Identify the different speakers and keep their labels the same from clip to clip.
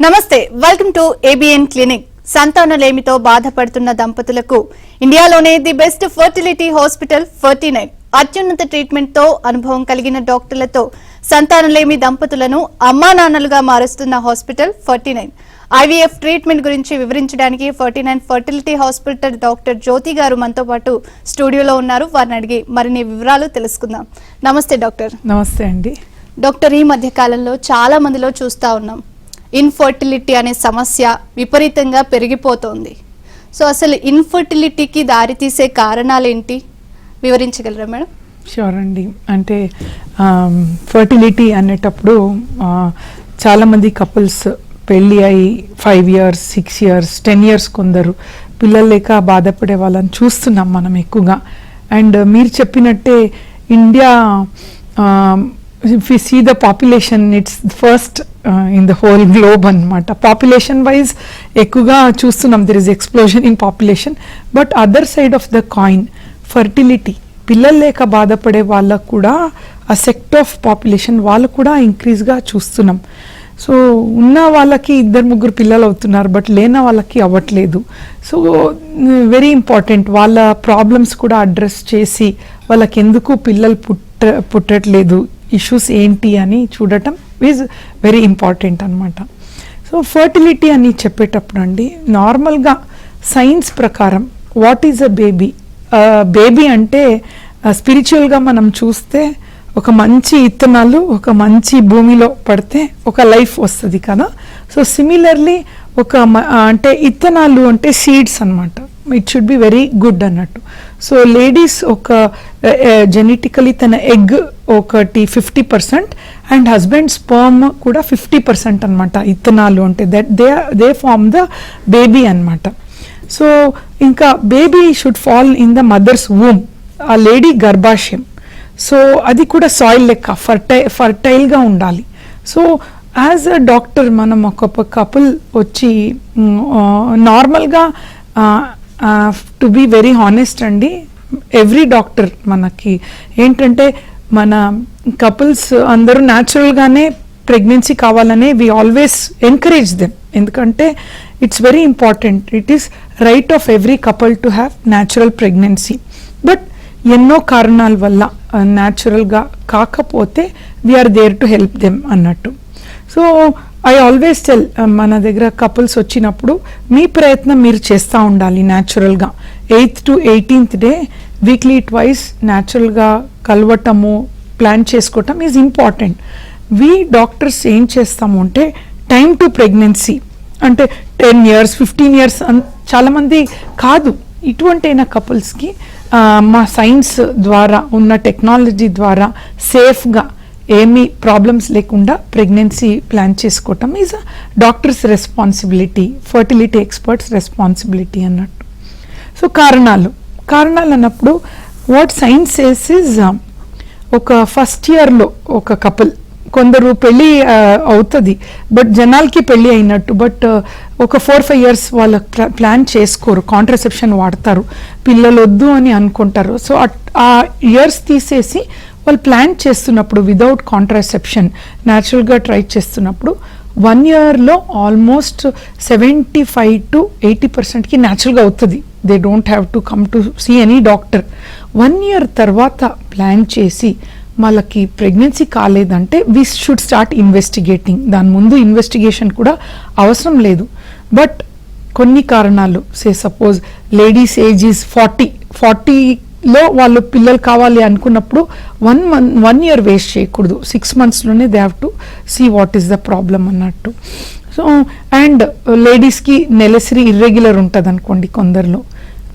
Speaker 1: నమస్తే, welcome to ABN clinic. సంతానలేమితో బాధపడుతున్న దంపతులకు ఇండియాలోనే ది బెస్ట్ ఫర్టిలిటీ హాస్పిటల్ 49 అత్యున్నత ట్రీట్మెంట్ తో అనుభవం కలిగిన డాక్టర్లతో సంతానలేమి దంపతులను అమ్మా నాన్నలుగా మారుస్తున్న హాస్పిటల్ 49. ఐవీఎఫ్ ట్రీట్మెంట్ గురించి వివరించడానికి 49 ఫర్టిలిటీ హాస్పిటల్ డాక్టర్ జ్యోతి గారు మనతో పాటు స్టూడియోలో ఉన్నారు. వారిని అడిగి మరిన్ని వివరాలు తెలుసుకుందాం. నమస్తే డాక్టర్.
Speaker 2: నమస్తే అండి.
Speaker 1: డాక్టర్, ఈ మధ్య కాలంలో చాలా మందిలో చూస్తా ఉన్నాం, ఇన్ఫర్టిలిటీ అనే సమస్య విపరీతంగా పెరిగిపోతోంది. సో అసలు ఇన్ఫర్టిలిటీకి దారితీసే కారణాలేంటి వివరించగలరా మేడం?
Speaker 2: షూర్ అండి. అంటే ఫర్టిలిటీ అనేటప్పుడు చాలామంది కపుల్స్ పెళ్ళి అయి 5 years 6 years 10 years కొందరు పిల్లలు లేక బాధపడే వాళ్ళని చూస్తున్నాం మనం ఎక్కువగా. అండ్ మీరు చెప్పినట్టే India, if we see the population, it's first in the whole globe annamata. Population wise ఎక్కువగా చూస్తున్నాం, there is explosion in population. But other side of the coin, fertility, పిల్లలు లేక బాధపడే వాళ్ళకు కూడా ఆ సెక్ట్ ఆఫ్ పాపులేషన్ వాళ్ళు కూడా ఇంక్రీజ్గా చూస్తున్నాం. సో ఉన్న వాళ్ళకి 2-3 పిల్లలు అవుతున్నారు, బట్ లేని వాళ్ళకి అవ్వట్లేదు. సో వెరీ ఇంపార్టెంట్ వాళ్ళ ప్రాబ్లమ్స్ కూడా అడ్రస్ చేసి వాళ్ళకి ఎందుకు పిల్లలు పుట్టట్లేదు, ఇష్యూస్ ఏంటి అని చూడటం ఈజ్ వెరీ ఇంపార్టెంట్ అనమాట. సో ఫర్టిలిటీ అని చెప్పేటప్పుడు అండి, నార్మల్గా సైన్స్ ప్రకారం what is a baby? Baby అంటే స్పిరిచువల్గా మనం చూస్తే ఒక మంచి ఇత్తనాలు ఒక మంచి భూమిలో పడితే ఒక లైఫ్ వస్తుంది కదా. సో సిమిలర్లీ అంటే ఇత్తనాలు అంటే సీడ్స్ అనమాట. It should be very good అన్నట్టు. సో లేడీస్ ఒక జెనెటికలీ తన ఎగ్ ఒకటి 50% అండ్ హస్బెండ్ స్పర్మ్ కూడా 50% అనమాట. ఇత్తనాలు అంటే that they form the baby అనమాట. సో ఇంకా baby should fall in the mother's womb, ఆ లేడీ గర్భాశయం. సో అది కూడా సాయిల్ లెక్క ఫర్టైల్గా ఉండాలి. సో యాజ్ అ డాక్టర్ మనం ఒక కపుల్ వచ్చి నార్మల్గా టు బీ వెరీ హానెస్ట్ అండి, ఎవ్రీ డాక్టర్ మనకి ఏంటంటే మన కపుల్స్ అందరూ న్యాచురల్గానే ప్రెగ్నెన్సీ కావాలనే వీ ఆల్వేస్ ఎంకరేజ్ దెమ్. ఎందుకంటే it's very important, it is right of every couple to have natural pregnancy. But ఎన్నో కారణాల వల్ల న్యాచురల్గా కాకపోతే we are there to help them అన్నట్టు. సో ఐ ఆల్వేస్ టెల్ మన దగ్గర కపుల్స్ వచ్చినప్పుడు మీ ప్రయత్నం మీరు చేస్తూ ఉండాలి న్యాచురల్గా. 8th to 18th day weekly twice న్యాచురల్గా కలవటము ప్లాన్ చేసుకోవటం ఈజ్ ఇంపార్టెంట్. వీ డాక్టర్స్ ఏం చేస్తాము అంటే టైం టు ప్రెగ్నెన్సీ అంటే 10 years 15 years చాలామంది కాదు. ఇటువంటి అయిన కపుల్స్కి మా సైన్స్ ద్వారా ఉన్న టెక్నాలజీ ద్వారా సేఫ్గా ఏమీ ప్రాబ్లమ్స్ లేకుండా ప్రెగ్నెన్సీ ప్లాన్ చేసుకోవటం is a doctors responsibility, fertility experts responsibility అన్నట్టు. సో కారణాలు అన్నప్పుడు వాట్ సైన్స్ సేస్ ఇస్, ఒక ఫస్ట్ ఇయర్లో ఒక కపుల్ కొందరు పెళ్ళి అవుతుంది బట్ జనాలకి పెళ్ళి అయినట్టు, బట్ ఒక 4-5 years వాళ్ళ ప్లాన్ చేసుకోరు, కాంట్రసెప్షన్ వాడతారు, పిల్లలు వద్దు అని అనుకుంటారు. సో ఆ ఇయర్స్ తీసేసి వాళ్ళు ప్లాన్ చేస్తున్నప్పుడు వితౌట్ కాంట్రసెప్షన్ న్యాచురల్గా ట్రై చేస్తున్నప్పుడు 1 yearలో ఆల్మోస్ట్ 75 to 80%కి న్యాచురల్గా అవుతుంది. They don't have to come to see any doctor. 1 year తర్వాత ప్లాన్ చేసి వాళ్ళకి ప్రెగ్నెన్సీ కాలేదంటే వీ షుడ్ స్టార్ట్ ఇన్వెస్టిగేటింగ్. దాని ముందు ఇన్వెస్టిగేషన్ కూడా అవసరం లేదు. బట్ కొన్ని కారణాలు, సపోజ్ లేడీస్ ఏజ్ ఈజ్ 40లో వాళ్ళు పిల్లలు కావాలి అనుకున్నప్పుడు 1 year వేస్ట్ చేయకూడదు. 6 monthsలోనే they have to see what is the problem అన్నట్టు. సో అండ్ లేడీస్కి నెలసరి ఇర్రెగ్యులర్ ఉంటుంది అనుకోండి, కొందరిలో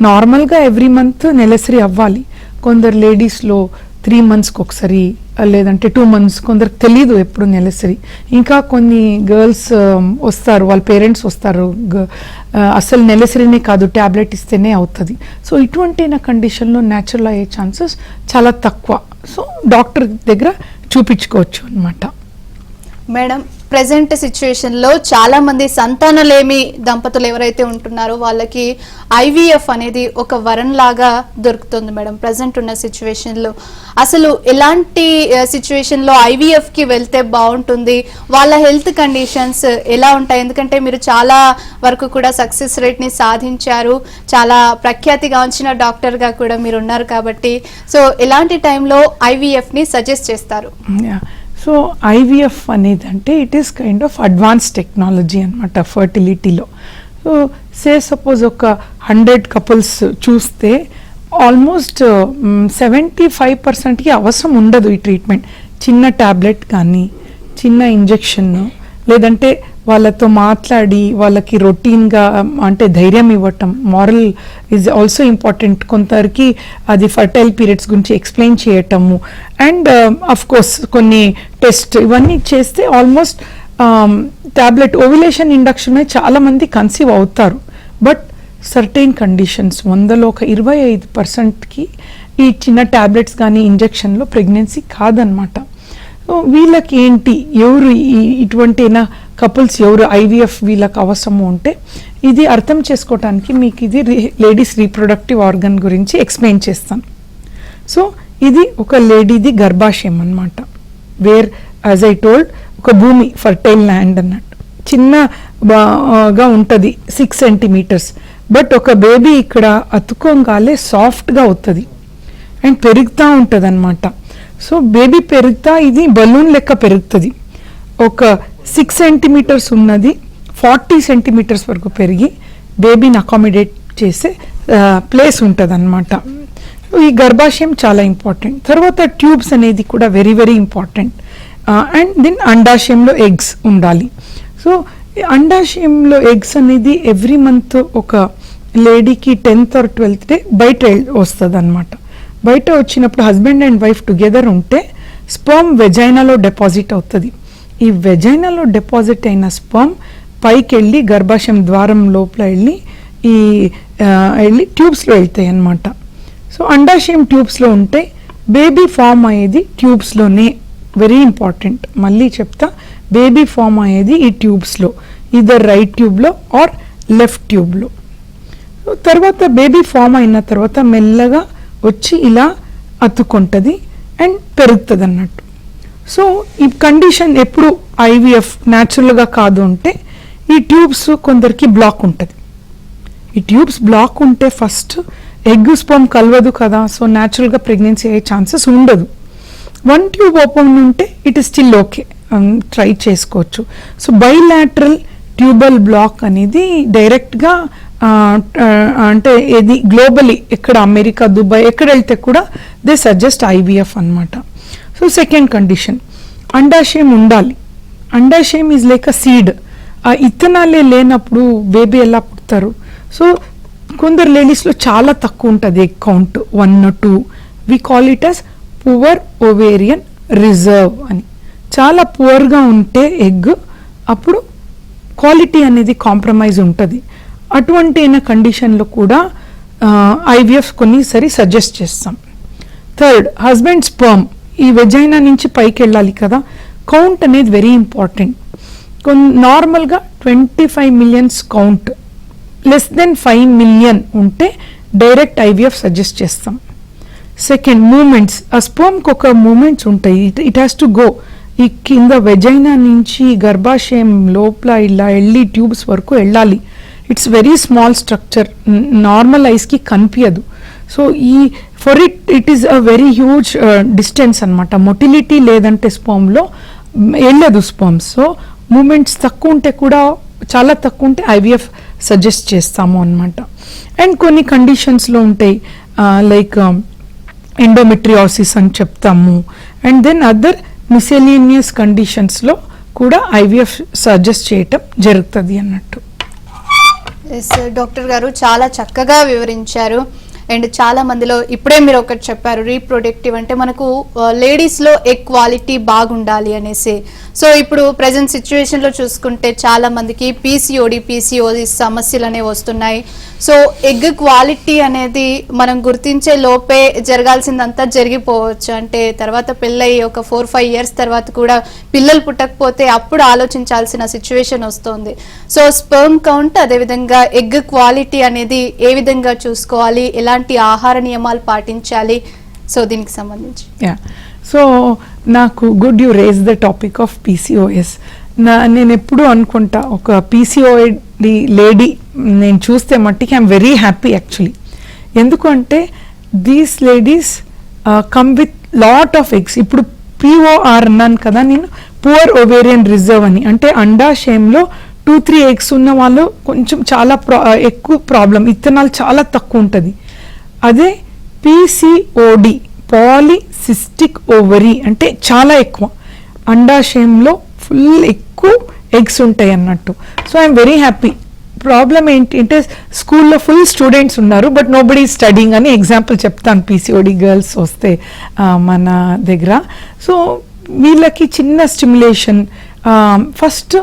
Speaker 2: నార్మల్గా ఎవ్రీ మంత్ నెలసరి అవ్వాలి, కొందరు లేడీస్లో 3 monthsకి ఒకసారి లేదంటే 2 months, కొందరికి తెలీదు ఎప్పుడు నెలసరి. ఇంకా కొన్ని గర్ల్స్ వస్తారు, వాళ్ళ పేరెంట్స్ వస్తారు, అసలు నెలసరినే కాదు ట్యాబ్లెట్ ఇస్తేనే అవుతుంది. సో ఇటువంటి కండిషన్లో న్యాచురల్ అయ్యే ఛాన్సెస్ చాలా తక్కువ. సో డాక్టర్ దగ్గర చూపించుకోవచ్చు అనమాట.
Speaker 1: మేడం, ప్రెసెంట్ సిచ్యువేషన్ లో చాలా మంది సంతానలేమి దంపతులు ఎవరైతే ఉంటున్నారో వాళ్ళకి ఐవీఎఫ్ అనేది ఒక వరం లాగా దొరుకుతుంది మేడం ప్రెసెంట్ ఉన్న సిచ్యువేషన్ లో. అసలు ఎలాంటి సిచ్యువేషన్ లో ఐవీఎఫ్ కి వెళ్తే బాగుంటుంది, వాళ్ళ హెల్త్ కండిషన్స్ ఎలా ఉంటాయి? ఎందుకంటే మీరు చాలా వరకు కూడా సక్సెస్ రేట్ ని సాధించారు, చాలా ప్రఖ్యాతిగాంచిన డాక్టర్ గా కూడా మీరు ఉన్నారు కాబట్టి, సో ఎలాంటి టైంలో ఐవీఎఫ్ ని సజెస్ట్ చేస్తారు?
Speaker 2: సో ఐవీఎఫ్ అనేది అంటే it is kind of advance technology అనమాట ఫర్టిలిటీలో. సో సపోజ్ ఒక 100 కపుల్స్ చూస్తే ఆల్మోస్ట్ 75%కి అవసరం ఉండదు ఈ ట్రీట్మెంట్. చిన్న ట్యాబ్లెట్ కానీ చిన్న ఇంజెక్షన్ లేదంటే వాళ్ళతో మాట్లాడి వాళ్ళకి రొటీన్గా అంటే ధైర్యం ఇవ్వటం, మారల్ ఈజ్ ఆల్సో ఇంపార్టెంట్. కొందరికి అది ఫర్టైల్ పీరియడ్స్ గురించి ఎక్స్ప్లెయిన్ చేయటము అండ్ అఫ్ కోర్స్ కొన్ని టెస్ట్ ఇవన్నీ చేస్తే ఆల్మోస్ట్ ట్యాబ్లెట్ ఓవ్యులేషన్ ఇండక్షన్ చాలామంది కన్సీవ్ అవుతారు. బట్ సర్టైన్ కండిషన్స్ 100లో ఒక 25%కి ఈ చిన్న ట్యాబ్లెట్స్ కానీ ఇంజెక్షన్లో ప్రెగ్నెన్సీ కాదనమాట. వీళ్ళకి ఏంటి ఎవరు ఇటువంటి కపుల్స్ ఎవరు ఐవీఎఫ్ వీళ్ళకి అవసరము ఉంటే ఇది అర్థం చేసుకోవటానికి మీకు ఇది లేడీస్ రీప్రొడక్టివ్ ఆర్గన్ గురించి ఎక్స్ప్లెయిన్ చేస్తాను. సో ఇది ఒక లేడీది గర్భాశయం అన్నమాట. వేర్ యాజ్ ఐ టోల్డ్ ఒక భూమి ఫర్టైల్ ల్యాండ్ అన్నట్టు చిన్నగా ఉంటుంది 6 సెంటీమీటర్స్. బట్ ఒక బేబీ ఇక్కడ అతుకోగానే సాఫ్ట్గా అవుతుంది అండ్ పెరుగుతూ ఉంటుంది అనమాట. సో బేబీ పెరుగుతా ఇది బలూన్ లెక్క పెరుగుతుంది. ఒక 6 సెంటీమీటర్స్ ఉన్నది 40 సెంటీమీటర్స్ వరకు పెరిగి బేబీని అకామిడేట్ చేసే ప్లేస్ ఉంటుంది అనమాట. ఈ గర్భాశయం చాలా ఇంపార్టెంట్. తర్వాత ట్యూబ్స్ అనేది కూడా very very important. And then అండాశయంలో ఎగ్స్ ఉండాలి. సో అండాశయంలో ఎగ్స్ అనేది ఎవ్రీ మంత్ ఒక లేడీకి 10th or 12th డే బయట వస్తుంది అనమాట. బయట వచ్చినప్పుడు హస్బెండ్ అండ్ వైఫ్ టుగెదర్ ఉంటే స్పర్మ్ వెజైనాలో డిపాజిట్ అవుతుంది. ఈ వెజైనాలో డిపాజిట్ అయిన స్పర్మ్ పైకి వెళ్ళి గర్భాశయం ద్వారం లోపల వెళ్ళి ట్యూబ్స్లో వెళ్తాయి అన్నమాట. సో అండాశయం ట్యూబ్స్లో ఉంటే బేబీ ఫామ్ అయ్యేది ట్యూబ్స్లోనే. వెరీ ఇంపార్టెంట్, మళ్ళీ చెప్తా, బేబీ ఫామ్ అయ్యేది ఈ ట్యూబ్స్లో, ఇదర్ రైట్ ట్యూబ్లో ఆర్ లెఫ్ట్ ట్యూబ్లో. తర్వాత బేబీ ఫామ్ అయిన తర్వాత మెల్లగా వచ్చి ఇలా అతుక్కుంటుంది అండ్ పెరుగుతుంది అన్నట్టు. సో ఈ కండిషన్ ఎప్పుడు ఐవీఎఫ్ న్యాచురల్గా కాదు అంటే ఈ ట్యూబ్స్ కొందరికి బ్లాక్ ఉంటుంది. ఈ ట్యూబ్స్ బ్లాక్ ఉంటే ఫస్ట్ ఎగ్ స్పర్మ్ కలవదు కదా, సో న్యాచురల్గా ప్రెగ్నెన్సీ అయ్యే ఛాన్సెస్ ఉండదు. 1 ట్యూబ్ ఓపెన్ ఉంటే it is still okay, try చేసుకోవచ్చు. సో బైలాటరల్ ట్యూబల్ బ్లాక్ అనేది డైరెక్ట్గా అంటే ఇది గ్లోబలీ ఎక్కడ అమెరికా, దుబాయ్ ఎక్కడ వెళ్తే కూడా దే సజెస్ట్ ఐవీఎఫ్ అన్నమాట. సో సెకండ్ కండిషన్, అండాశయం ఉండాలి. అండాశయం ఈజ్ లైక్ అ సీడ్. ఆ ఇత్తనాలే లేనప్పుడు బేబీ ఎలా పుడతారు? సో కొందరు లేడీస్లో చాలా తక్కువ ఉంటుంది egg count, 1 or 2. We call it as poor ovarian reserve అని. చాలా పువర్గా ఉంటే ఎగ్ అప్పుడు క్వాలిటీ అనేది కాంప్రమైజ్ ఉంటుంది. అటువంటి కండిషన్లో కూడా ఐవీఎఫ్ కొన్నిసారి సజెస్ట్ చేస్తాం. థర్డ్, హస్బెండ్ స్పర్మ్ ఈ వెజైనా నుంచి పైకి వెళ్ళాలి కదా, కౌంట్ అనేది వెరీ ఇంపార్టెంట్. నార్మల్గా 25 millions count, less than 5 million ఉంటే డైరెక్ట్ ఐవీఎఫ్ సజెస్ట్ చేస్తాం. Second, moments. ఆ స్పర్మ్కి ఒక మూమెంట్స్ ఉంటాయి, ఇట్ హ్యాస్ టు గో. ఈ కింద వెజైనా నుంచి గర్భాశయం లోపల ఇలా వెళ్ళి ట్యూబ్స్ వరకు వెళ్ళాలి. It's very small structure, normal ఐస్కి కనిపించదు. So for it is a very huge distance అనమాట. మొటిలిటీ లేదంటే స్పర్మ్లో వెళ్ళదు స్పర్మ్స్. సో మూమెంట్స్ తక్కువ ఉంటే కూడా, చాలా తక్కువ ఉంటే ఐవీఎఫ్ సజెస్ట్ చేస్తాము అనమాట. అండ్ కొన్ని కండిషన్స్లో ఉంటాయి లైక్ ఎండోమెట్రియాసిస్ అని చెప్తాము. అండ్ దెన్ అదర్ మిసెలీనియస్ కండిషన్స్లో కూడా ఐవీఎఫ్ సజెస్ట్ చేయటం జరుగుతుంది అన్నట్టు.
Speaker 1: డాక్టర్ గారు చాలా చక్కగా వివరించారు. అండ్ చాలా మందిలో ఇప్పుడే మీరు ఒకటి చెప్పారు, రీప్రొడక్టివ్ అంటే మనకు లేడీస్ లో ఎగ్ క్వాలిటీ బాగుండాలి అనేసి. సో ఇప్పుడు ప్రెసెంట్ సిచ్యువేషన్ లో చూసుకుంటే చాలా మందికి పీసీఓడి సమస్యలు అనేవి వస్తున్నాయి. సో ఎగ్ క్వాలిటీ అనేది మనం గుర్తించే లోపే జరగాల్సిందంతా జరిగిపోవచ్చు. అంటే తర్వాత పెళ్ళయి ఒక 4-5 years తర్వాత కూడా పిల్లలు పుట్టకపోతే అప్పుడు ఆలోచించాల్సిన సిచ్యువేషన్ వస్తుంది. సో స్పెర్మ్ కౌంట్, అదేవిధంగా ఎగ్ క్వాలిటీ అనేది ఏ విధంగా చూసుకోవాలి, ఎలాంటి ఆహార నియమాలు పాటించాలి, సో దీనికి సంబంధించి.
Speaker 2: సో నాకు good you raise the topic of PCOS. నేను ఎప్పుడు అనుకుంటా ఒక పీసీఓడి లేడీ నేను చూస్తే మట్టికి ఐఎమ్ వెరీ హ్యాపీ యాక్చువల్లీ. ఎందుకంటే these ladies come with lot of eggs. ఇప్పుడు పిఓఆర్ అన్నాను కదా నేను, పువర్ ఓవేరియన్ రిజర్వ్ అని. అంటే అండాశయంలో 2-3 eggs ఉన్న వాళ్ళు కొంచెం చాలా ఎక్కువ ప్రాబ్లం, ఇత్తనాలు చాలా తక్కువ ఉంటుంది. అదే పీసీఓడి పాలిసిస్టిక్ ఓవరీ అంటే చాలా ఎక్కువ, అండాశయంలో ఫుల్ ఎక్కువ ఎగ్స్ ఉంటాయి అన్నట్టు. So I'm very happy. Problem ఏంటి అంటే స్కూల్లో ఫుల్ స్టూడెంట్స్ ఉన్నారు బట్ నో బడీ స్టడింగ్ అని ఎగ్జాంపుల్ చెప్తాను పీసీఓడి గర్ల్స్ వస్తే మన దగ్గర. సో వీళ్ళకి చిన్న stimulation, first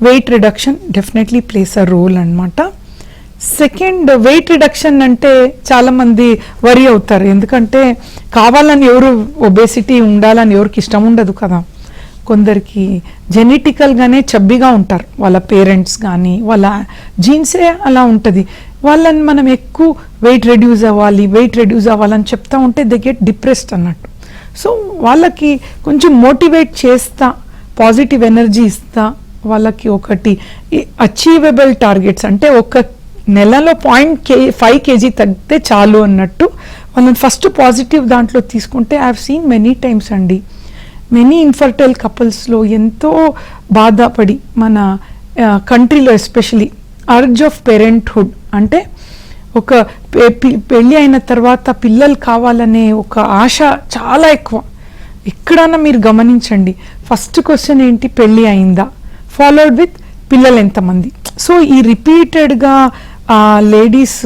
Speaker 2: weight reduction definitely plays a role అన్నమాట. సెకండ్, వెయిట్ రిడక్షన్ అంటే చాలామంది వరి అవుతారు, ఎందుకంటే కావాలని ఎవరు ఒబేసిటీ ఉండాలని ఎవరికి ఇష్టం ఉండదు కదా. కొందరికి జెనెటికల్గానే చబ్బిగా ఉంటారు, వాళ్ళ పేరెంట్స్ కానీ వాళ్ళ జీన్సే అలా ఉంటుంది. వాళ్ళని మనం ఎక్కువ వెయిట్ రెడ్యూస్ అవ్వాలని చెప్తా ఉంటే దే గెట్ డిప్రెస్డ్ అన్నట్టు. సో వాళ్ళకి కొంచెం మోటివేట్ చేస్తా, పాజిటివ్ ఎనర్జీ ఇస్తా, వాళ్ళకి ఒకటి అచీవబుల్ టార్గెట్స్ అంటే ఒక నెలలో 0.5 kg తగ్గితే చాలు అన్నట్టు వాళ్ళని ఫస్ట్ పాజిటివ్ దాంట్లో తీసుకుంటే I have seen many times అండి. మెనీ ఇన్ఫర్టైల్ కపుల్స్లో ఎంతో బాధపడి మన కంట్రీలో ఎస్పెషలీ అర్జ్ ఆఫ్ పేరెంట్హుడ్ అంటే ఒక పెళ్ళి అయిన తర్వాత పిల్లలు కావాలనే ఒక ఆశ చాలా ఎక్కువ. ఎక్కడన్నా మీరు గమనించండి, ఫస్ట్ క్వశ్చన్ ఏంటి, పెళ్ళి అయిందా, ఫాలోడ్ విత్ పిల్లలు ఎంతమంది. సో ఈ రిపీటెడ్గా లేడీస్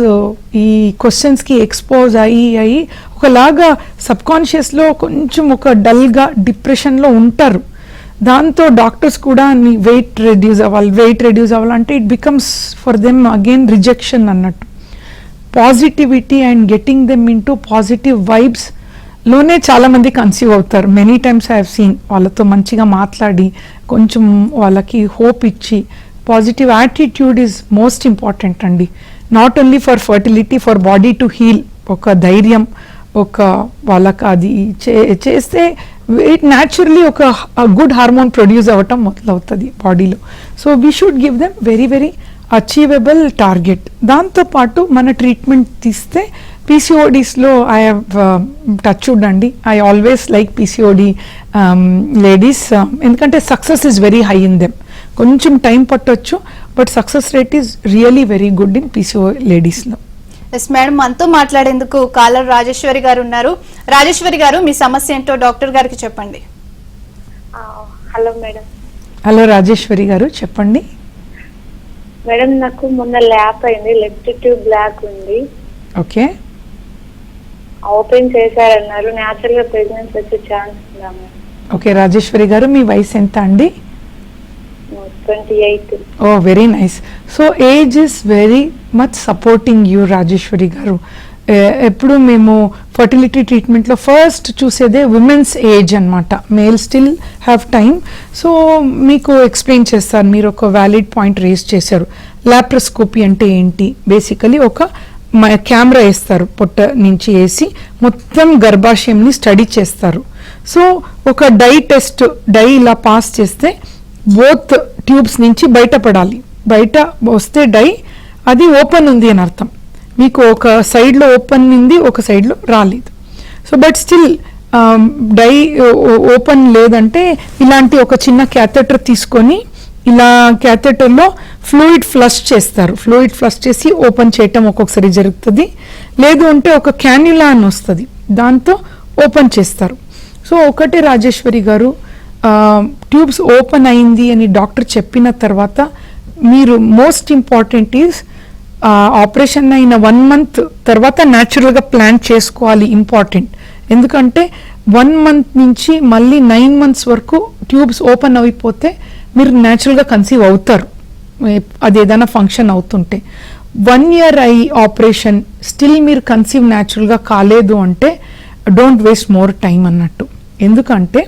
Speaker 2: ఈ క్వశ్చన్స్కి ఎక్స్పోజ్ అయ్యి ఒకలాగా సబ్కాన్షియస్లో కొంచెం ఒక డల్గా డిప్రెషన్లో ఉంటారు. దాంతో డాక్టర్స్ కూడా నీ వెయిట్ రెడ్యూస్ అవ్వాలంటే it becomes for them again rejection అన్నట్టు. Positivity and getting them into positive vibes లోనే చాలామంది కన్సీవ్ అవుతారు. Many times I have seen. వాళ్ళతో మంచిగా మాట్లాడి కొంచెం వాళ్ళకి హోప్ ఇచ్చి, positive attitude is most important అండి. Not only for fertility, for body to heal. ఒక ధైర్యం, ఒక వాళ్ళకి అది చేస్తే ఇట్ న్యాచురలీ ఒక గుడ్ హార్మోన్ ప్రొడ్యూస్ అవ్వటం మొదలవుతుంది బాడీలో. So we should give them very very achievable target. దాంతోపాటు మన ట్రీట్మెంట్ తీస్తే పీసీఓడీస్లో ఐ హ్యావ్ టచ్ అండి. I always like PCOD ladies, ఎందుకంటే success is very high in them. కొంచెం టైం పట్టొచ్చు but success rate is really very good in PCO లేడీస్లో.
Speaker 1: Yes madam, మనతో మాట్లాడేందుకు కాలర్ రాజేశ్వరి గారు ఉన్నారు. రాజేశ్వరి గారు, మీ సమస్య ఏంటో డాక్టర్ గారికి చెప్పండి.
Speaker 3: Hello madam.
Speaker 2: హలో రాజేశ్వరి గారు, చెప్పండి.
Speaker 3: మేడం, నాకు మొన్న ల్యాప్ అయింది, లెఫ్ట్ ట్యూబ్ బ్లాక్ ఉంది.
Speaker 2: ఓకే,
Speaker 3: ఓపెన్ చేశారన్నారు. న్యాచురల్ గా ప్రెగ్నెన్సీ వచ్చే ఛాన్స్ ఉందా మేడం?
Speaker 2: ఓకే రాజేశ్వరి గారు, మీ వయసు ఎంత అండి?
Speaker 3: 28.
Speaker 2: Oh very nice. So age is very much supporting you Rajeshwari గారు. ఎప్పుడు మేము ఫర్టిలిటీ ట్రీట్మెంట్లో ఫస్ట్ చూసేదే విమెన్స్ ఏజ్ అనమాట. Male still have time. So మీకు ఎక్స్ప్లెయిన్ చేస్తాను. మీరు ఒక వ్యాలిడ్ పాయింట్ రేస్ చేశారు. లాప్రోస్కోపీ అంటే ఏంటి? బేసికలీ ఒక కెమెరా వేస్తారు, పొట్ట నుంచి వేసి మొత్తం గర్భాశయంని స్టడీ చేస్తారు. సో ఒక డై టెస్ట్, డై ఇలా పాస్ చేస్తే బోత్ ట్యూబ్స్ నుంచి బయటపడాలి. బయట వస్తే డై అది ఓపెన్ ఉంది అని అర్థం. మీకు ఒక సైడ్లో ఓపెన్ ఉంది, ఒక సైడ్లో రాలేదు. So but still dye open లేదంటే ఇలాంటి ఒక చిన్న క్యాథెటర్ తీసుకొని ఇలా క్యాథెటర్లో ఫ్లూయిడ్ ఫ్లష్ చేస్తారు. ఫ్లూయిడ్ ఫ్లష్ చేసి ఓపెన్ చేయటం ఒక్కొక్కసారి జరుగుతుంది. లేదు అంటే ఒక క్యాన్యులా అని వస్తుంది, దాంతో ఓపెన్ చేస్తారు. సో ఒకటే రాజేశ్వరి గారు, ట్యూబ్స్ ఓపెన్ అయింది అని డాక్టర్ చెప్పిన తర్వాత మీరు మోస్ట్ ఇంపార్టెంట్ ఈజ్ ఆపరేషన్ అయిన 1 month తర్వాత న్యాచురల్గా ప్లాన్ చేసుకోవాలి, ఇంపార్టెంట్. ఎందుకంటే 1 month నుంచి మళ్ళీ 9 months వరకు ట్యూబ్స్ ఓపెన్ అయిపోతే మీరు న్యాచురల్గా కన్సీవ్ అవుతారు, అది ఏదైనా ఫంక్షన్ అవుతుంటే. 1 year అయ్యి ఆపరేషన్ స్టిల్ మీరు కన్సీవ్ న్యాచురల్గా కాలేదు అంటే డోంట్ వేస్ట్ మోర్ టైం అన్నట్టు. ఎందుకంటే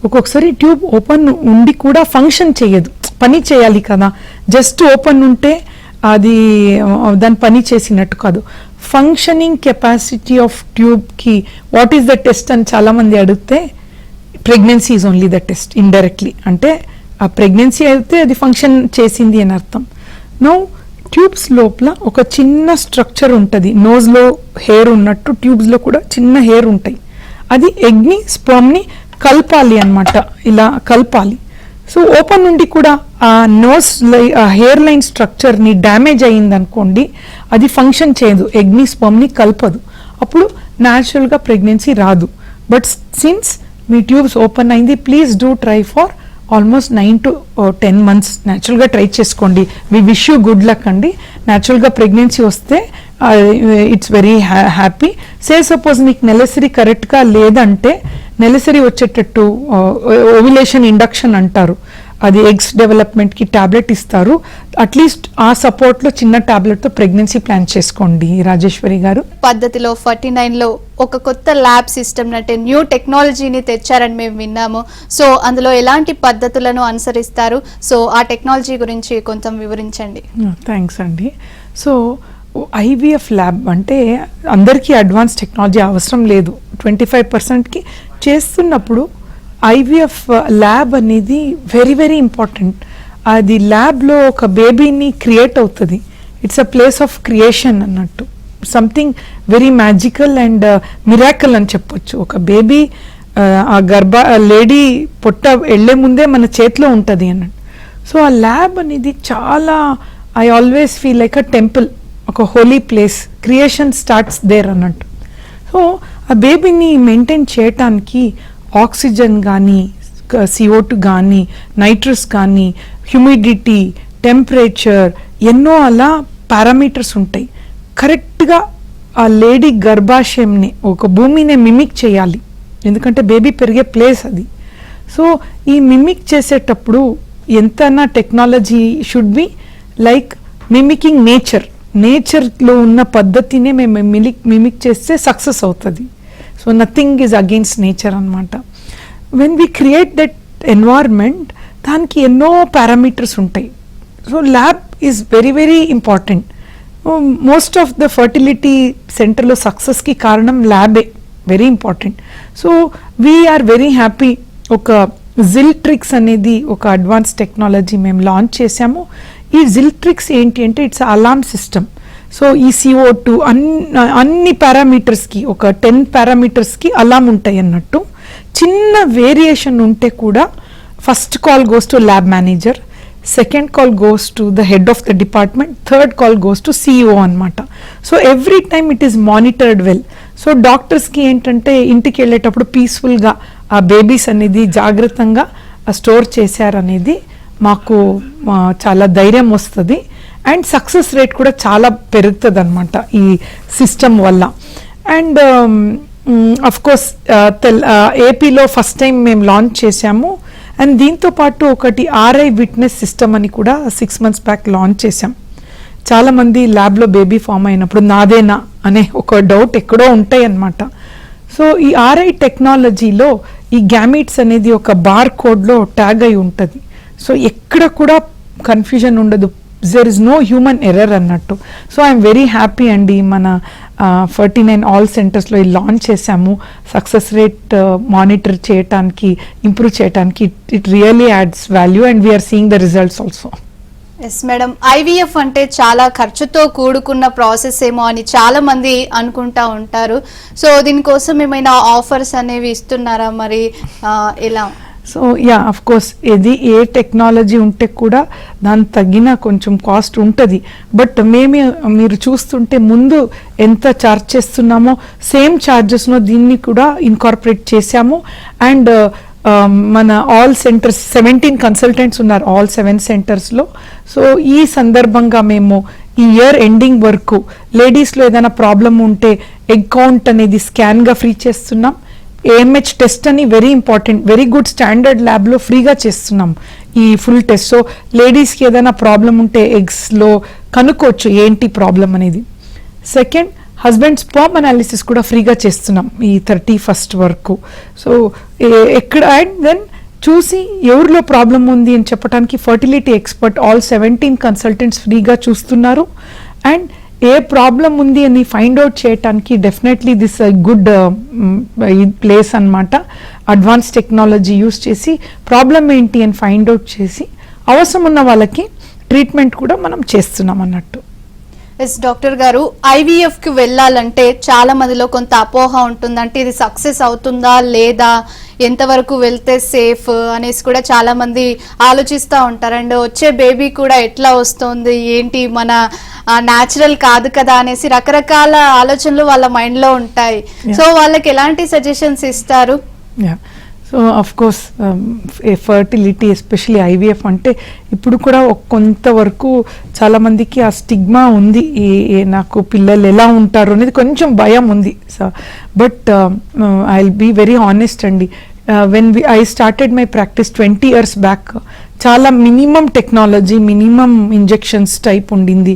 Speaker 2: ఒక్కొక్కసారి ట్యూబ్ ఓపెన్ ఉండి కూడా ఫంక్షన్ చేయదు, పని చేయాలి కదా. జస్ట్ ఓపెన్ ఉంటే అది దాని పని చేసినట్టు కాదు. ఫంక్షనింగ్ కెపాసిటీ ఆఫ్ ట్యూబ్కి వాట్ ఈస్ ద టెస్ట్ అని చాలామంది అడిగితే pregnancy is only the test indirectly. అంటే ఆ ప్రెగ్నెన్సీ అయితే అది ఫంక్షన్ చేసింది అని అర్థం. నౌ ట్యూబ్స్ లోపల ఒక చిన్న స్ట్రక్చర్ ఉంటుంది, నోజ్లో హెయిర్ ఉన్నట్టు ట్యూబ్స్లో కూడా చిన్న హెయిర్ ఉంటాయి. అది ఎగ్ని స్పర్మ్ని కలపాలి అన్నమాట, ఇలా కలపాలి. సో ఓపెన్ నుండి కూడా ఆ నోస్ హెయిర్ లైన్ స్ట్రక్చర్ని డ్యామేజ్ అయ్యింది అనుకోండి, అది ఫంక్షన్ చేయదు, ఎగ్ని స్పర్మ్ని కలపదు, అప్పుడు న్యాచురల్గా ప్రెగ్నెన్సీ రాదు. బట్ సిన్స్ మీ ట్యూబ్స్ ఓపెన్ అయింది, please do try for almost 9 to 10 months న్యాచురల్గా ట్రై చేసుకోండి. We wish you good luck అండి. న్యాచురల్గా ప్రెగ్నెన్సీ వస్తే it's very happy. Say suppose మీకు నెలసరి కరెక్ట్గా లేదంటే నెలసరి వచ్చేటట్టు ఓవ్యులేషన్ ఇండక్షన్ అంటారు, అది ఎగ్స్ డెవలప్మెంట్కి టాబ్లెట్ ఇస్తారు. అట్లీస్ట్ ఆ సపోర్ట్లో చిన్న టాబ్లెట్తో ప్రెగ్నెన్సీ ప్లాన్ చేసుకోండి రాజేశ్వరి గారు.
Speaker 1: పద్ధతిలో 49లో ఒక కొత్త ల్యాబ్ సిస్టమ్ అంటే న్యూ టెక్నాలజీని తెచ్చారని మేము విన్నాము. సో అందులో ఎలాంటి పద్ధతులను అనుసరిస్తారు, సో ఆ టెక్నాలజీ గురించి కొంచెం వివరించండి.
Speaker 2: థ్యాంక్స్ అండి. సో ఐవీఎఫ్ ల్యాబ్ అంటే అందరికీ అడ్వాన్స్ టెక్నాలజీ అవసరం లేదు, 25%కి చేస్తున్నప్పుడు ఐవీఎఫ్ ల్యాబ్ అనేది వెరీ వెరీ ఇంపార్టెంట్. అది ల్యాబ్లో ఒక బేబీని క్రియేట్ అవుతుంది, it's a place of creation అన్నట్టు, something very magical and miracle అని చెప్పొచ్చు. ఒక బేబీ ఆ లేడీ పొట్ట వెళ్లే ముందే మన చేతిలో ఉంటుంది అన్నట్టు. సో ఆ ల్యాబ్ అనేది చాలా, I always feel like a temple, ఒక holy place, creation starts there అన్నట్టు. సో ఆ బేబీని మెయింటైన్ చేయటానికి ఆక్సిజన్ కానీ, CO2 కానీ, నైట్రస్ కానీ, హ్యూమిడిటీ, టెంపరేచర్, ఎన్నో అలా పారామీటర్స్ ఉంటాయి. కరెక్ట్గా ఆ లేడీ గర్భాశయంని, ఒక భూమిని మిమిక్ చేయాలి, ఎందుకంటే బేబీ పెరిగే ప్లేస్ అది. సో ఈ మిమిక్ చేసేటప్పుడు ఎంతనా technology should be like mimicking నేచర్లో ఉన్న పద్ధతినే మేము మిమిక్ చేస్తే సక్సెస్ అవుతుంది. So nothing is against nature అనమాట. When we create that environment, దానికి ఎన్నో పారామీటర్స్ ఉంటాయి. So lab is very very important. Most of the fertility సెంటర్లో సక్సెస్కి కారణం ల్యాబే, very important. So we are very happy. ఒక జిల్ట్రిక్స్ అనేది ఒక అడ్వాన్స్ టెక్నాలజీ మేము లాంచ్ చేశాము. ఈ జిల్ట్రిక్స్ ఏంటి అంటే ఇట్స్ అలార్మ్ సిస్టమ్. సో ఈ CO2 అన్ని పారామీటర్స్కి, ఒక 10 పారామీటర్స్కి అలార్మ్ ఉంటాయి అన్నట్టు. చిన్న వేరియేషన్ ఉంటే కూడా first call goes to lab manager, second call goes to the head of the department, third call goes to CEO అనమాట. So every time it is monitored well. So డాక్టర్స్కి ఏంటంటే ఇంటికి వెళ్ళేటప్పుడు పీస్ఫుల్గా ఆ బేబీస్ అనేది జాగ్రత్తగా స్టోర్ చేశారనేది మాకు చాలా ధైర్యం వస్తుంది. అండ్ సక్సెస్ రేట్ కూడా చాలా పెరుగుతుంది అనమాట ఈ సిస్టమ్ వల్ల. అండ్ అఫ్ కోర్స్ ఏపీలో ఫస్ట్ టైం మేము లాంచ్ చేశాము. అండ్ దీంతో పాటు ఒకటి RI విట్నెస్ సిస్టమ్ అని కూడా 6 months బ్యాక్ లాంచ్ చేశాం. చాలామంది ల్యాబ్లో బేబీ ఫామ్ అయినప్పుడు నాదేనా అనే ఒక డౌట్ ఎక్కడో ఉంటాయి అన్నమాట. సో ఈ RI టెక్నాలజీలో ఈ గ్యామీట్స్ అనేది ఒక బార్ కోడ్లో ట్యాగ్ అయి ఉంటుంది. సో ఎక్కడ కూడా కన్ఫ్యూజన్ ఉండదు, there is no human error అన్నట్టు. సో ఐఎమ్ వెరీ హ్యాపీ అండి. మన 49 ఆల్ సెంటర్స్లో ఈ లాంచ్ చేశాము. సక్సెస్ రేట్ మానిటర్ చేయటానికి, ఇంప్రూవ్ చేయటానికి it really adds value and we're seeing the results also.
Speaker 1: Yes madam, IVF అంటే చాలా ఖర్చుతో కూడుకున్న ప్రాసెస్ ఏమో అని చాలా మంది అనుకుంటా ఉంటారు. సో దీనికోసం ఏమైనా ఆఫర్స్ అనేవి ఇస్తున్నారా మరి, ఎలా?
Speaker 2: సో యా, అఫ్ కోర్స్ ఇది ఏ టెక్నాలజీ ఉంటే కూడా దాని తగిన కొంచెం కాస్ట్ ఉంటుంది. బట్ మీరు చూస్తుంటే ముందు ఎంత ఛార్జ్ చేస్తున్నామో సేమ్ ఛార్జెస్ను దీన్ని కూడా ఇన్కార్పొరేట్ చేశాము. అండ్ మన ఆల్ సెంటర్స్ 17 కన్సల్టెంట్స్ ఉన్నారు ఆల్ 7 సెంటర్స్లో. సో ఈ సందర్భంగా మేము ఈ ఇయర్ ఎండింగ్ వరకు లేడీస్లో ఏదైనా ప్రాబ్లం ఉంటే ఎగ్ కౌంట్ అనేది స్కాన్గా ఫ్రీ చేస్తున్నాం. ఏఎంహెచ్ టెస్ట్ అని very important, very good standard ల్యాబ్లో ఫ్రీగా చేస్తున్నాం ఈ ఫుల్ టెస్ట్. సో లేడీస్కి ఏదైనా ప్రాబ్లం ఉంటే ఎగ్స్లో కనుక్కోవచ్చు ఏంటి ప్రాబ్లం అనేది. సెకండ్, హస్బెండ్ స్పర్మ్ అనాలిసిస్ కూడా ఫ్రీగా చేస్తున్నాం ఈ 31st వరకు. సో ఎక్కడ అండ్ దెన్ చూసి ఎవరిలో ప్రాబ్లం ఉంది అని చెప్పడానికి ఫర్టిలిటీ ఎక్స్పర్ట్ ఆల్ 17 కన్సల్టెంట్స్ ఫ్రీగా చూస్తున్నారు. అండ్ ఏ ప్రాబ్లం ఉంది అని ఫైండ్ అవుట్ చేయడానికి డెఫినెట్లీ దిస్ గుడ్ ప్లేస్ అన్నమాట. అడ్వాన్స్ టెక్నాలజీ యూస్ చేసి ప్రాబ్లం ఏంటి అని ఫైండ్ అవుట్ చేసి అవసరం ఉన్న వాళ్ళకి ట్రీట్మెంట్ కూడా మనం చేస్తున్నాం అన్నట్టు.
Speaker 1: ఎస్ డాక్టర్ గారు, IVF కి వెళ్ళాలంటే చాలా మందిలో కొంత అపోహ ఉంటుంది. అంటే ఇది సక్సెస్ అవుతుందా లేదా, ఎంతవరకు వెళ్తే సేఫ్ అనేసి కూడా చాలా మంది ఆలోచిస్తూ ఉంటారు. అండ్ వచ్చే బేబీ కూడా ఎట్లా వస్తుంది ఏంటి, మన న్యాచురల్ కాదు కదా అనేసి రకరకాల ఆలోచనలు వాళ్ళ మైండ్ లో ఉంటాయి. సో వాళ్ళకి ఎలాంటి సజెషన్స్ ఇస్తారు?
Speaker 2: So of course fertility especially IVF అంటే ఇప్పుడు కూడా కొంతవరకు చాలామందికి ఆ స్టిగ్మా ఉంది. నాకు పిల్లలు ఎలా ఉంటారు అనేది కొంచెం భయం ఉంది. So but I will be very honest అండి. I started my practice 20 years back, చాలా minimum technology, minimum injections type ఉండింది.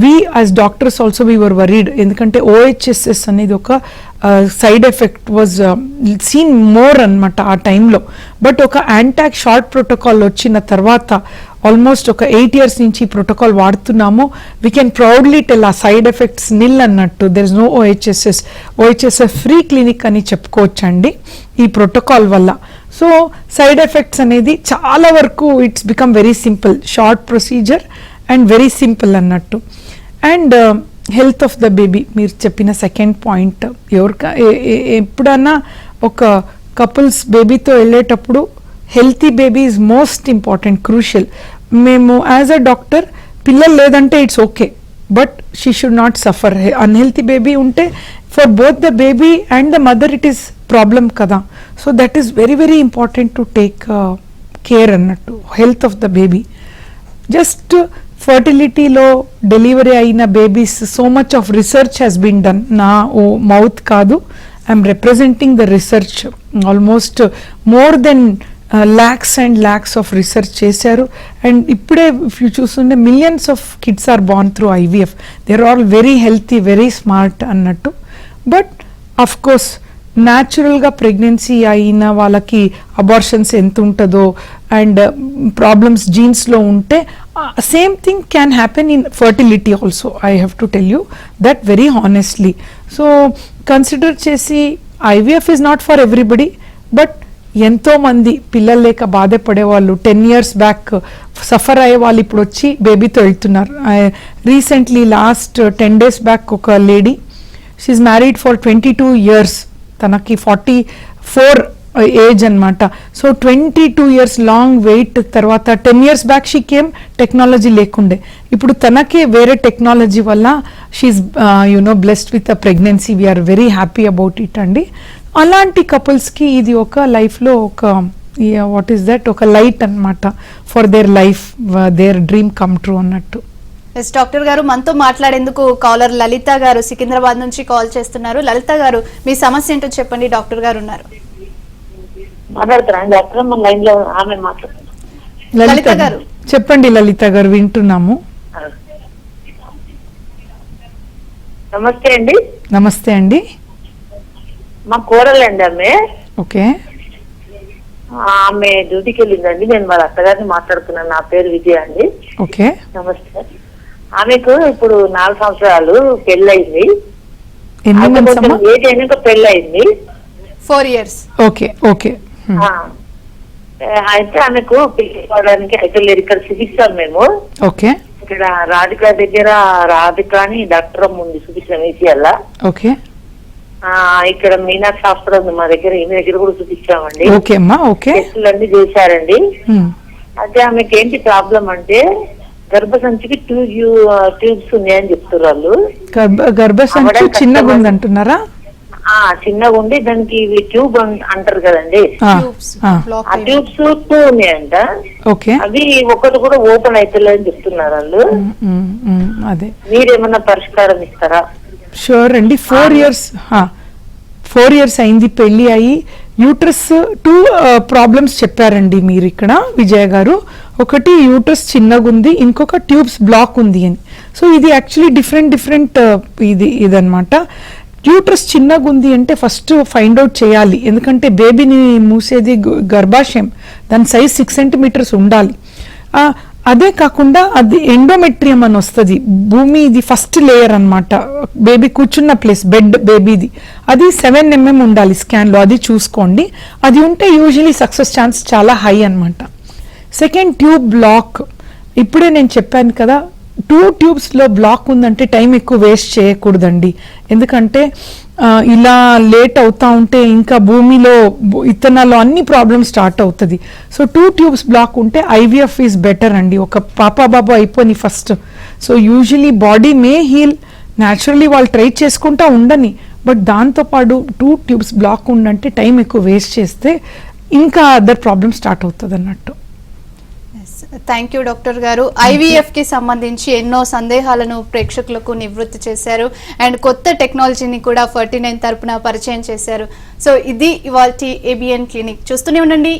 Speaker 2: We as doctors also we were worried, ఎందుకంటే OHSS అనేది ఒక side effect was seen more అనమాట ఆ టైంలో. But ఒక యాంటాక్ షార్ట్ ప్రోటోకాల్ వచ్చిన తర్వాత ఆల్మోస్ట్ ఒక 8 years నుంచి ఈ ప్రోటోకాల్ వాడుతున్నాము. వీ కెన్ ప్రౌడ్లీ టెల్ ఆ సైడ్ ఎఫెక్ట్స్ నిల్ అన్నట్టు. There is no OHSS free clinic అని చెప్పుకోవచ్చండి ఈ ప్రోటోకాల్ వల్ల. సో సైడ్ ఎఫెక్ట్స్ అనేది చాలా వరకు it's become very simple, short procedure and very simple అన్నట్టు. And health of the baby మీరు చెప్పిన సెకండ్ పాయింట్, ఎప్పుడన్నా ఒక కపుల్స్ బేబీతో వెళ్ళేటప్పుడు healthy baby is most important, crucial. మేము యాజ్ అ డాక్టర్ పిల్లలు లేదంటే it's okay, but she should not suffer. Unhealthy baby ఉంటే for both the baby and the mother it is problem కదా. So that is very very important to take care అన్నట్టు, health of the baby. Just ఫర్టిలిటీలో delivery అయిన babies so much of research has been done. నా mouth కాదు, I'm representing the research. Almost more than lakhs and lakhs of research చేశారు. And ఇప్పుడే if you చూస్తుంటే millions of kids are born through IVF. They are all very healthy, very smart అన్నట్టు. But of course న్యాచురల్గా pregnancy అయిన వాళ్ళకి abortions ఎంత ఉంటుందో and problems జీన్స్లో ఉంటే same thing can happen in fertility also. I have to tell you that very honestly. So consider చేసి IVF is not for everybody, but ఎంతో మంది పిల్లలు లేక బాధపడే వాళ్ళు 10 years బ్యాక్ సఫర్ అయ్యే వాళ్ళు ఇప్పుడు వచ్చి బేబీతో వెళ్తున్నారు. రీసెంట్లీ లాస్ట్ 10 days బ్యాక్ ఒక lady, she's married for 22 years, తనకి 44 ఏజ్ అనమాట. సో 22 years లాంగ్ వెయిట్ తర్వాత 10 years back she came, technology లేకుండే. ఇప్పుడు తనకే వేరే టెక్నాలజీ వల్ల she's blessed with a pregnancy. We're very happy about it అండి. అలాంటి కపుల్స్కి ఇది ఒక లైఫ్లో ఒక వాట్ ఈస్ దట్, ఒక లైట్ అన్నమాట for their life, their dream come true అన్నట్టు.
Speaker 1: ఎస్ డాక్టర్ గారు, మనతో మాట్లాడేందుకు కాలర్ లలిత గారు సికింద్రాబాద్ నుంచి కాల్ చేస్తున్నారు. లలిత గారు, మీ సమస్య ఏంటో చెప్పండి, డాక్టర్ గారు ఉన్నారు.
Speaker 2: లలిత గారు చెప్పండి. లలిత గారు వింటున్నాము.
Speaker 3: నమస్తే అండి.
Speaker 2: నమస్తే అండి.
Speaker 3: మా కోడలండి ఆమె.
Speaker 2: ఓకే.
Speaker 3: ఆమె డ్యూటీకి వెళ్ళిందండి. నేను వాళ్ళ అత్తగారిని మాట్లాడుతున్నాను. నా పేరు విజయ అండి.
Speaker 2: ఓకే.
Speaker 3: నమస్తే. ఆమెకు ఇప్పుడు 4 సంవత్సరాలు పెళ్ళయింది. ఏజ్ అయినాక పెళ్ళయింది.
Speaker 1: 4 years.
Speaker 2: ఓకే. ఓకే.
Speaker 3: అయితే ఆమెకు పెళ్ళడానికి అయితే లేదు. ఇక్కడ చూపిస్తాం మేము.
Speaker 2: ఓకే.
Speaker 3: ఇక్కడ రాధిక దగ్గర రాధిక అని డాక్టర్ ఉంది, చూపించాం ఈసీఎల్.
Speaker 2: ఓకే.
Speaker 3: ఇక్కడ మీనాక్షి హాస్పిటల్ ఉంది మా దగ్గర, ఈమె దగ్గర కూడా చూపించామండి.
Speaker 2: ఓకే అమ్మా. ఓకే.
Speaker 3: టెస్టులన్నీ చేశారండి. అయితే ఆమెకి ఏంటి ప్రాబ్లం అంటే గర్భసంచికి ట్యూబ్స్ ఉన్నాయని చెప్తున్నారు వాళ్ళు.
Speaker 2: గర్భసంచి చిన్నగా ఉందంటున్నారా?
Speaker 4: చిన్నగా ఉండి దానికి ఇవి ట్యూబ్ అంటారు కదండి,
Speaker 1: ట్యూబ్స్ బ్లాక్
Speaker 4: ఆ ట్యూబ్స్ 2 ఉన్నాయంట.
Speaker 2: ఓకే.
Speaker 4: అవి ఒకటి కూడా ఓపెన్ అవుతలేదని చెప్తున్నారు వాళ్ళు.
Speaker 2: అదే
Speaker 4: మీరేమన్నా పరిష్కారం ఇస్తారా?
Speaker 2: షూర్ అండి. 4 ఇయర్స్ అయింది పెళ్లి అయ్యి. యూట్రస్ 2 ప్రాబ్లమ్స్ చెప్పారండి మీరు ఇక్కడ విజయ గారు. ఒకటి యూట్రస్ చిన్నగా ఉంది, ఇంకొక ట్యూబ్స్ బ్లాక్ ఉంది అని. సో ఇది యాక్చువల్లీ డిఫరెంట్ ఇదన్నమాట. యూట్రస్ చిన్నగా ఉంది అంటే ఫస్ట్ ఫైండ్ అవుట్ చేయాలి, ఎందుకంటే బేబీని మూసేది గర్భాశయం, దాని సైజ్ 6 సెంటీమీటర్స్ ఉండాలి. అదే కాకుండా అది ఎండోమెట్రియం అని వస్తుంది, భూమి ఇది ఫస్ట్ లేయర్ అన్నమాట, బేబీ కూర్చున్న ప్లేస్ బెడ్ బేబీది, అది 7 mm ఉండాలి స్కాన్లో, అది చూసుకోండి. అది ఉంటే యూజువలీ సక్సెస్ ఛాన్స్ చాలా హై అన్నమాట. సెకండ్ ట్యూబ్ బ్లాక్, ఇప్పుడే నేను చెప్పాను కదా, 2 ట్యూబ్స్లో బ్లాక్ ఉందంటే టైం ఎక్కువ వేస్ట్ చేయకూడదండి, ఎందుకంటే ఇలా లేట్ అవుతా ఉంటే ఇంకా భూమిలో ఇత్తనాల్లో అన్ని ప్రాబ్లమ్స్ స్టార్ట్ అవుతుంది. సో 2 ట్యూబ్స్ బ్లాక్ ఉంటే ఐవీఎఫ్ ఈజ్ బెటర్ అండి, ఒక పాప బాబు అయిపోయి first. So usually body may heal naturally, వాళ్ళు ట్రై చేసుకుంటా ఉండని, బట్ దాంతోపాటు 2 ట్యూబ్స్ బ్లాక్ ఉందంటే టైం ఎక్కువ వేస్ట్ చేస్తే ఇంకా అదర్ ప్రాబ్లమ్ స్టార్ట్ అవుతుంది అన్నట్టు.
Speaker 1: థ్యాంక్ యూ డాక్టర్ గారు. ఐవీఎఫ్ కి సంబంధించి ఎన్నో సందేహాలను ప్రేక్షకులకు నివృత్తి చేశారు అండ్ కొత్త టెక్నాలజీని కూడా 49 తరపున పరిచయం చేశారు. సో ఇది ఇవాల్టి ఏబిఎన్ క్లినిక్. చూస్తూనే ఉండండి.